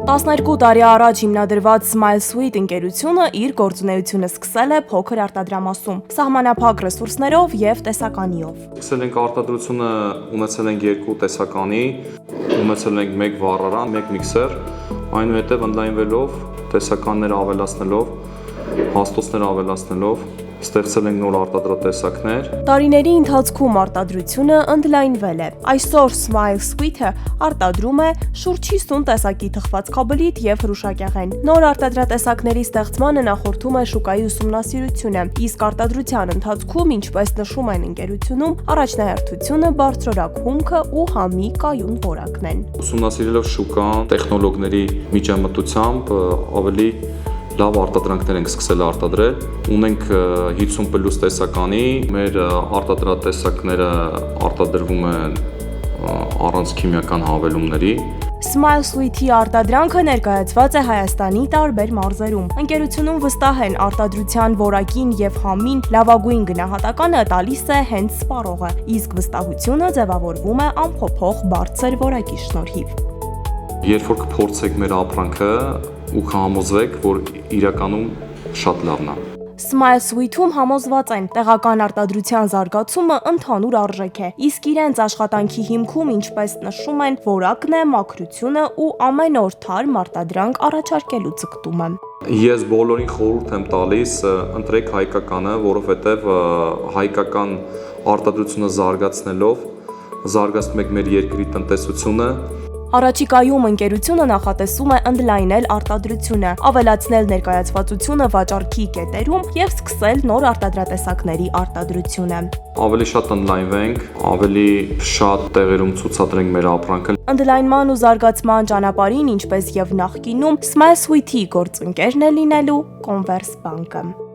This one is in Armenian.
12 տարի առաջ հիմնադրված Smile Suite ընկերությունը իր գործունեությունը սկսել է փոքր արտադրամասում, սահմանափակ ռեսուրսներով եւ տեսականիով։ Սկսել ենք արտադրությունը, ունեցել ենք 2 տեսականի, ունեցել ենք 1 վառարան, 1 միքսեր, այնուհետև ընդլայնվելով, տեսականները ավելացնելով, հաստոցները ավելացնելով, ստեղծել ենք նոր արտադրատեսակներ։ Տարիների ընթացքում արտադրությունը ընդլայնվել է։ Այսօր Smile Suite-ը արտադրում է շուրջ 50 տեսակի թխվածքաբլիթ եւ հրուշակեղեն։ Նոր արտադրատեսակների ստեղծմանը նախորդում է շուկայի ուսումնասիրությունը, իսկ արտադրության ընթացքում, ինչպես նշում են ընկերությունում, առաջնահերթությունը բարձրորակ հումքը ու համի կայուն որակն են։ Ուսումնասիրելով շուկան, տեխնոլոգների միջամտությամբ ավելի լավ արտադրանքներ ենք սկսել արտադրել։ Ունենք 50+ տեսականի, մեր արտադրատեսակները արտադրվում են առանց քիմիական հավելումների։ Smile Suite-ի արտադրանքը ներկայացված է Հայաստանի տարբեր մարզերում։ Ընկերությունում վստահ են արտադրության որակին եւ համին լավագույն գնահատականը տալիս է հենց սպառողը, իսկ վստահությունը ձևավորվում է անփոփոխ բարձր որակի շնորհիվ։ Երբ որ կփորձեք մեր ապրանքը ու կհամոզվեք, որ իրականում շատ լավն է։ Smile Suite-ում համոզված են, տեղական արտադրության զարգացումը ընդհանուր արժեք է, իսկ իրենց աշխատանքի հիմքում, ինչպես նշում են, որակն է, մաքրությունը ու ամեն օր թարմ արտադրանք առաջարկելու ձգտումը։ Ես բոլորին խորհուրդ եմ տալիս, ընտրեք հայկականը, որովհետև հայկական արտադրությունը զարգացնելով զարգացնում եք մեր երկրի տնտեսությունը։ Առաջիկայում ընկերությունը նախատեսում է ընդլայնել արտադրությունը, ավելացնել ներկայացվածությունը վաճառքի կետերում եւ սկսել նոր արտադրատեսակների արտադրությունը։ Ավելի շատ ընդլայնվենք, ավելի շատ տեղերում ցուցադրենք մեր ապրանքը։ Ընդլայնման ու զարգացման ճանապարհին, ինչպես եւ նախկինում, Smile Suite-ի գործընկերն է լինելու Converse Bank-ը։